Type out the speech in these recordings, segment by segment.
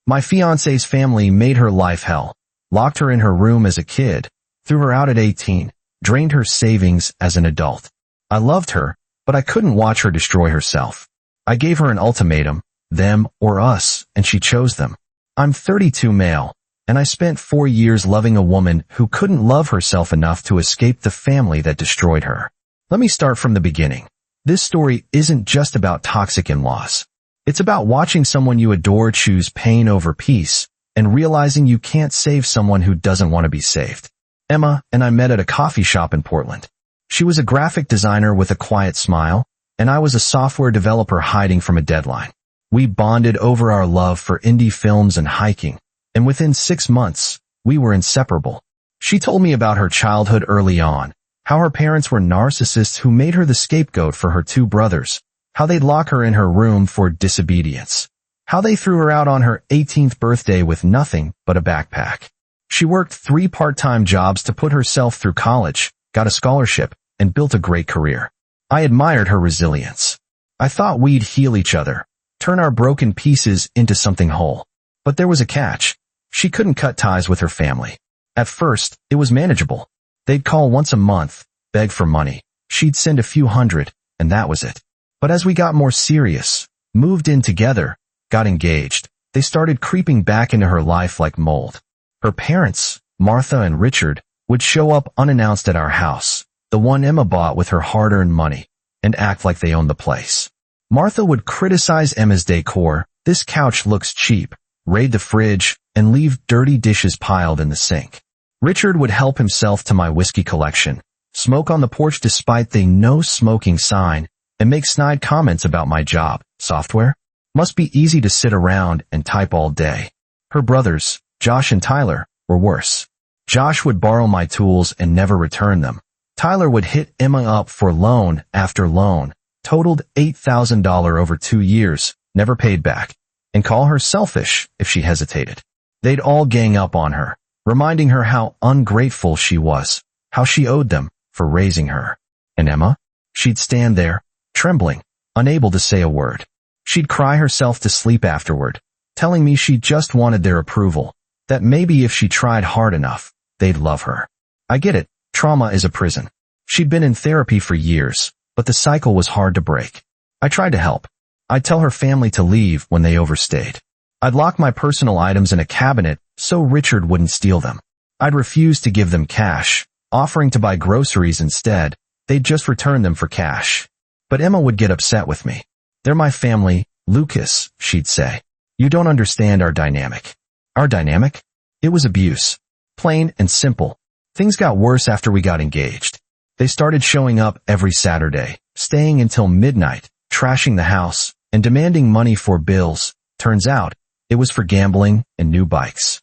My fiancé's family made her life hell, locked her in her room as a kid, threw her out at 18, drained her savings as an adult. I loved her, but I couldn't watch her destroy herself. I gave her an ultimatum, them or us, and she chose them. I'm 32 male, and I spent 4 years loving a woman who couldn't love herself enough to escape the family that destroyed her. Let me start from the beginning. This story isn't just about toxic in-laws. It's about watching someone you adore choose pain over peace and realizing you can't save someone who doesn't want to be saved. Emma and I met at a coffee shop in Portland. She was a graphic designer with a quiet smile, and I was a software developer hiding from a deadline. We bonded over our love for indie films and hiking, and within 6 months, we were inseparable. She told me about her childhood early on, how her parents were narcissists who made her the scapegoat for her 2 brothers, how they'd lock her in her room for disobedience, how they threw her out on her 18th birthday with nothing but a backpack. She worked 3 part-time jobs to put herself through college, got a scholarship, and built a great career. I admired her resilience. I thought we'd heal each other, turn our broken pieces into something whole. But there was a catch. She couldn't cut ties with her family. At first, it was manageable. They'd call once a month, beg for money. She'd send a few hundred, and that was it. But as we got more serious, moved in together, got engaged, they started creeping back into her life like mold. Her parents, Martha and Richard, would show up unannounced at our house, the one Emma bought with her hard-earned money, and act like they owned the place. Martha would criticize Emma's decor, "This couch looks cheap," raid the fridge, and leave dirty dishes piled in the sink. Richard would help himself to my whiskey collection, smoke on the porch despite the no smoking sign, and make snide comments about my job. Software? Must be easy to sit around and type all day. Her brothers, Josh and Tyler, were worse. Josh would borrow my tools and never return them. Tyler would hit Emma up for loan after loan, totaled $8,000 over 2 years, never paid back, and call her selfish if she hesitated. They'd all gang up on her, reminding her how ungrateful she was, how she owed them for raising her. And Emma? She'd stand there, trembling, unable to say a word. She'd cry herself to sleep afterward, telling me she just wanted their approval, that maybe if she tried hard enough, they'd love her. I get it, trauma is a prison. She'd been in therapy for years, but the cycle was hard to break. I tried to help. I'd tell her family to leave when they overstayed. I'd lock my personal items in a cabinet so Richard wouldn't steal them. I'd refuse to give them cash, offering to buy groceries instead. They'd just return them for cash. But Emma would get upset with me. "They're my family, Lucas," she'd say. "You don't understand our dynamic." Our dynamic? It was abuse. Plain and simple. Things got worse after we got engaged. They started showing up every Saturday, staying until midnight, trashing the house, and demanding money for bills. Turns out, it was for gambling and new bikes.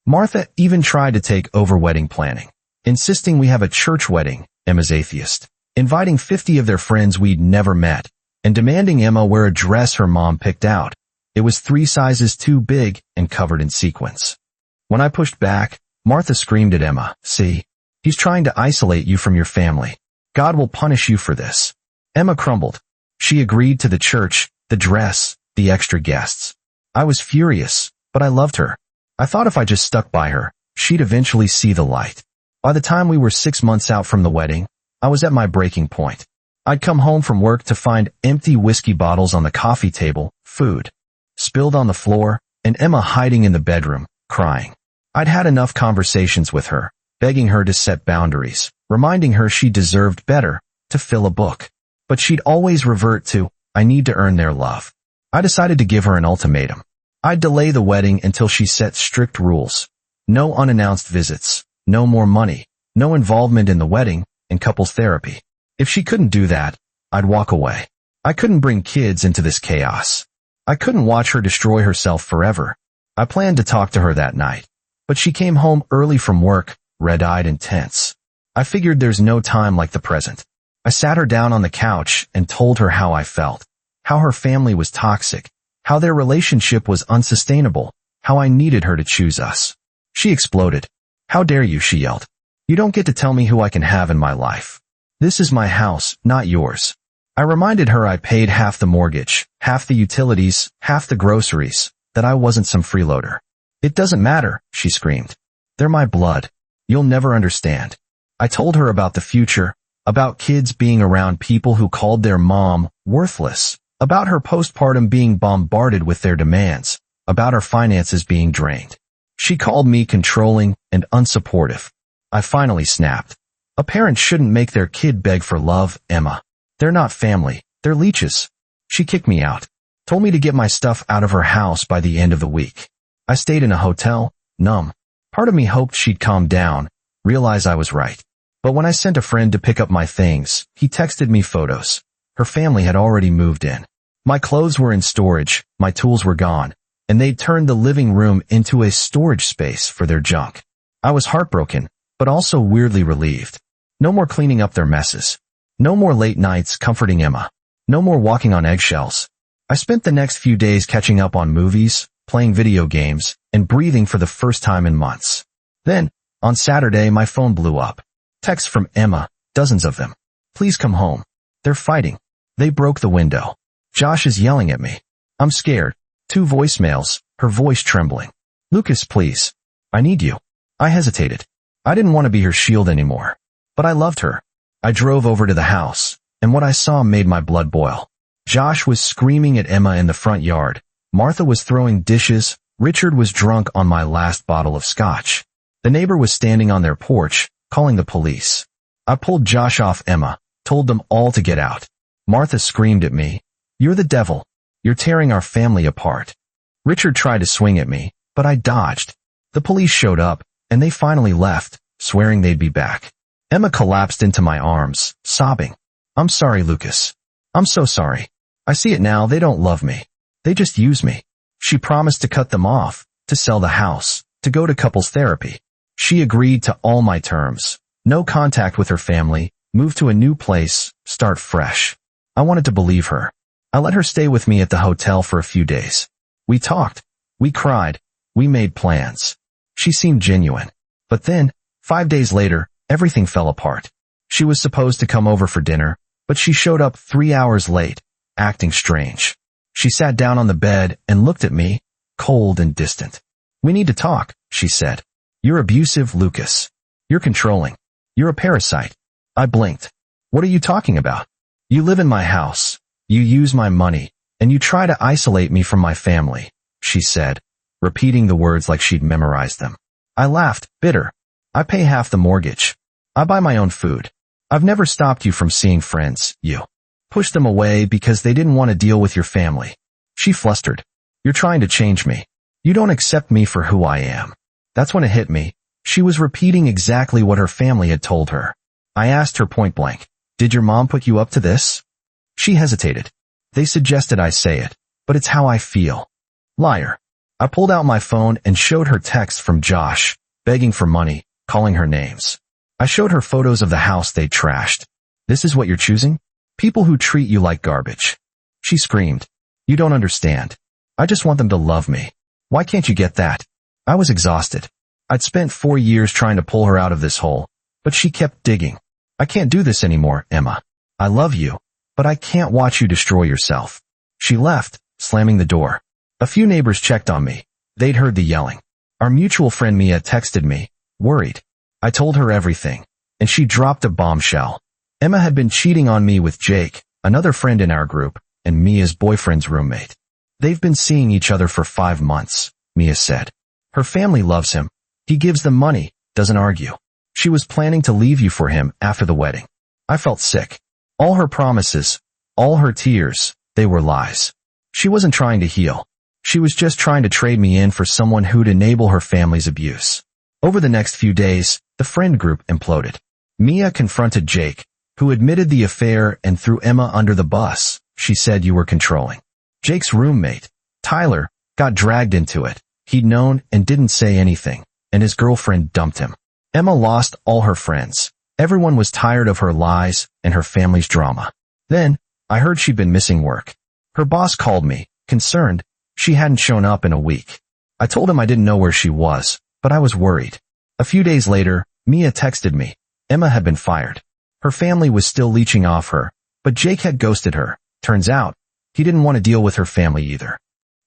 Martha even tried to take over wedding planning, insisting we have a church wedding. Emma's atheist. Inviting 50 of their friends we'd never met, and demanding Emma wear a dress her mom picked out. It was 3 sizes too big and covered in sequins. When I pushed back, Martha screamed at Emma, "See, he's trying to isolate you from your family. God will punish you for this." Emma crumbled. She agreed to the church, the dress, the extra guests. I was furious, but I loved her. I thought if I just stuck by her, she'd eventually see the light. By the time we were 6 months out from the wedding, I was at my breaking point. I'd come home from work to find empty whiskey bottles on the coffee table, food spilled on the floor, and Emma hiding in the bedroom, crying. I'd had enough conversations with her, begging her to set boundaries, reminding her she deserved better, to fill a book. But she'd always revert to, "I need to earn their love." I decided to give her an ultimatum. I'd delay the wedding until she set strict rules. No unannounced visits, no more money, no involvement in the wedding, and couples therapy. If she couldn't do that, I'd walk away. I couldn't bring kids into this chaos. I couldn't watch her destroy herself forever. I planned to talk to her that night, but she came home early from work, red-eyed and tense. I figured there's no time like the present. I sat her down on the couch and told her how I felt, how her family was toxic, how their relationship was unsustainable, how I needed her to choose us. She exploded. "How dare you," she yelled. "You don't get to tell me who I can have in my life. This is my house, not yours." I reminded her I paid half the mortgage, half the utilities, half the groceries, that I wasn't some freeloader. "It doesn't matter," she screamed. "They're my blood. You'll never understand." I told her about the future, about kids being around people who called their mom worthless, about her postpartum being bombarded with their demands, about her finances being drained. She called me controlling and unsupportive. I finally snapped. "A parent shouldn't make their kid beg for love, Emma. They're not family, they're leeches." She kicked me out, told me to get my stuff out of her house by the end of the week. I stayed in a hotel, numb. Part of me hoped she'd calm down, realize I was right. But when I sent a friend to pick up my things, he texted me photos. Her family had already moved in. My clothes were in storage, my tools were gone, and they'd turned the living room into a storage space for their junk. I was heartbroken, but also weirdly relieved. No more cleaning up their messes. No more late nights comforting Emma. No more walking on eggshells. I spent the next few days catching up on movies, playing video games, and breathing for the first time in months. Then, on Saturday, my phone blew up. Texts from Emma, dozens of them. "Please come home. They're fighting. They broke the window. Josh is yelling at me. I'm scared." 2 voicemails, her voice trembling. "Lucas, please. I need you." I hesitated. I didn't want to be her shield anymore. But I loved her. I drove over to the house, and what I saw made my blood boil. Josh was screaming at Emma in the front yard. Martha was throwing dishes. Richard was drunk on my last bottle of scotch. The neighbor was standing on their porch, calling the police. I pulled Josh off Emma, told them all to get out. Martha screamed at me, "You're the devil. You're tearing our family apart." Richard tried to swing at me, but I dodged. The police showed up, and they finally left, swearing they'd be back. Emma collapsed into my arms, sobbing. "I'm sorry, Lucas. I'm so sorry. I see it now, they don't love me. They just use me." She promised to cut them off, to sell the house, to go to couples therapy. She agreed to all my terms. No contact with her family, move to a new place, start fresh. I wanted to believe her. I let her stay with me at the hotel for a few days. We talked. We cried. We made plans. She seemed genuine. But then, 5 days later, everything fell apart. She was supposed to come over for dinner, but she showed up 3 hours late, acting strange. She sat down on the bed and looked at me, cold and distant. "We need to talk," she said. "You're abusive, Lucas. You're controlling. You're a parasite." I blinked. "What are you talking about? You live in my house. You use my money, and you try to isolate me from my family," she said, repeating the words like she'd memorized them. I laughed, bitter. "I pay half the mortgage. I buy my own food. I've never stopped you from seeing friends. You pushed them away because they didn't want to deal with your family." She flustered. "You're trying to change me. You don't accept me for who I am." That's when it hit me. She was repeating exactly what her family had told her. I asked her point blank, "Did your mom put you up to this?" She hesitated. "They suggested I say it, but it's how I feel." Liar. I pulled out my phone and showed her texts from Josh, begging for money, calling her names. I showed her photos of the house they'd trashed. "This is what you're choosing? People who treat you like garbage." She screamed, "You don't understand. I just want them to love me. Why can't you get that?" I was exhausted. I'd spent 4 years trying to pull her out of this hole, but she kept digging. "I can't do this anymore, Emma. I love you, but I can't watch you destroy yourself." She left, slamming the door. A few neighbors checked on me. They'd heard the yelling. Our mutual friend Mia texted me, worried. I told her everything, and she dropped a bombshell. Emma had been cheating on me with Jake, another friend in our group, and Mia's boyfriend's roommate. "They've been seeing each other for 5 months, Mia said. "Her family loves him. He gives them money, doesn't argue. She was planning to leave you for him after the wedding." I felt sick. All her promises, all her tears, they were lies. She wasn't trying to heal. She was just trying to trade me in for someone who'd enable her family's abuse. Over the next few days, the friend group imploded. Mia confronted Jake, who admitted the affair and threw Emma under the bus. She said you were controlling. Jake's roommate, Tyler, got dragged into it. He'd known and didn't say anything, and his girlfriend dumped him. Emma lost all her friends. Everyone was tired of her lies and her family's drama. Then, I heard she'd been missing work. Her boss called me, concerned. She hadn't shown up in a week. I told him I didn't know where she was, but I was worried. A few days later, Mia texted me. Emma had been fired. Her family was still leeching off her, but Jake had ghosted her. Turns out, he didn't want to deal with her family either.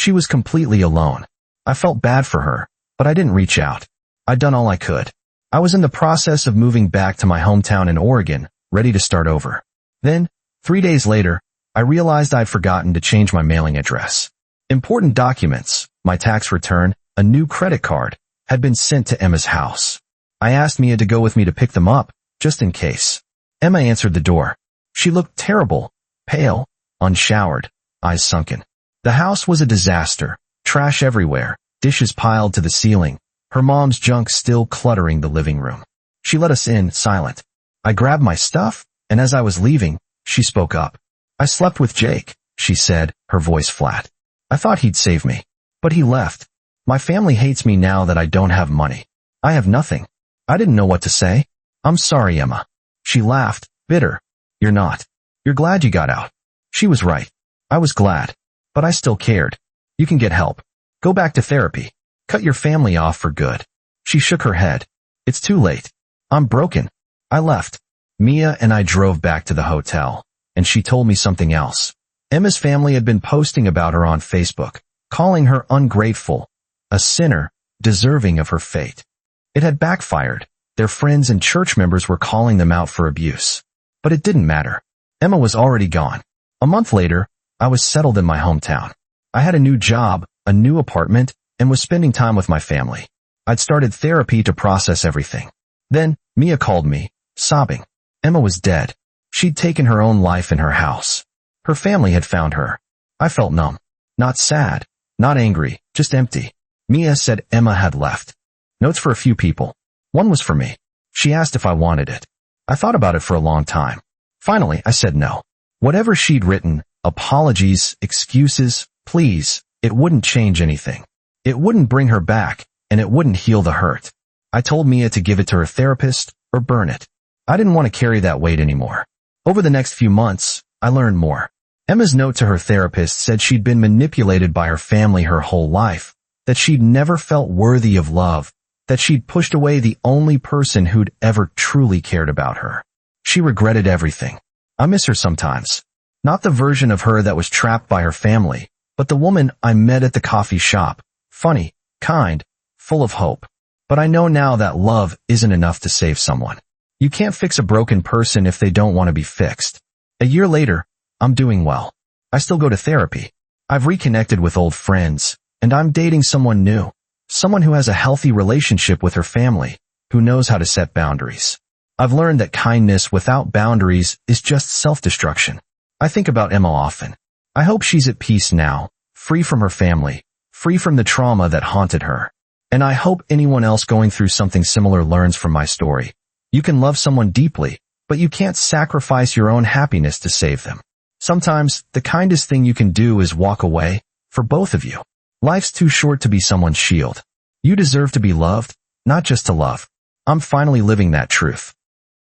She was completely alone. I felt bad for her, but I didn't reach out. I'd done all I could. I was in the process of moving back to my hometown in Oregon, ready to start over. Then, 3 days later, I realized I'd forgotten to change my mailing address. Important documents, my tax return, a new credit card, had been sent to Emma's house. I asked Mia to go with me to pick them up, just in case. Emma answered the door. She looked terrible, pale, unshowered, eyes sunken. The house was a disaster, trash everywhere, dishes piled to the ceiling, her mom's junk still cluttering the living room. She let us in, silent. I grabbed my stuff, and as I was leaving, she spoke up. I slept with Jake, she said, her voice flat. I thought he'd save me. But he left. My family hates me now that I don't have money. I have nothing. I didn't know what to say. I'm sorry, Emma. She laughed, bitter. You're not. You're glad you got out. She was right. I was glad. But I still cared. You can get help. Go back to therapy. Cut your family off for good. She shook her head. It's too late. I'm broken. I left. Mia and I drove back to the hotel, and she told me something else. Emma's family had been posting about her on Facebook, calling her ungrateful, a sinner, deserving of her fate. It had backfired. Their friends and church members were calling them out for abuse. But it didn't matter. Emma was already gone. A month later, I was settled in my hometown. I had a new job, a new apartment, and was spending time with my family. I'd started therapy to process everything. Then, Mia called me, sobbing. Emma was dead. She'd taken her own life in her house. Her family had found her. I felt numb. Not sad, not angry, just empty. Mia said Emma had left. Notes for a few people. One was for me. She asked if I wanted it. I thought about it for a long time. Finally, I said no. Whatever she'd written, apologies, excuses, please, it wouldn't change anything. It wouldn't bring her back, and it wouldn't heal the hurt. I told Mia to give it to her therapist or burn it. I didn't want to carry that weight anymore. Over the next few months, I learned more. Emma's note to her therapist said she'd been manipulated by her family her whole life, that she'd never felt worthy of love, that she'd pushed away the only person who'd ever truly cared about her. She regretted everything. I miss her sometimes. Not the version of her that was trapped by her family, but the woman I met at the coffee shop. Funny, kind, full of hope. But I know now that love isn't enough to save someone. You can't fix a broken person if they don't want to be fixed. A year later, I'm doing well. I still go to therapy. I've reconnected with old friends, and I'm dating someone new. Someone who has a healthy relationship with her family, who knows how to set boundaries. I've learned that kindness without boundaries is just self-destruction. I think about Emma often. I hope she's at peace now, free from her family, free from the trauma that haunted her. And I hope anyone else going through something similar learns from my story. You can love someone deeply, but you can't sacrifice your own happiness to save them. Sometimes, the kindest thing you can do is walk away, for both of you. Life's too short to be someone's shield. You deserve to be loved, not just to love. I'm finally living that truth.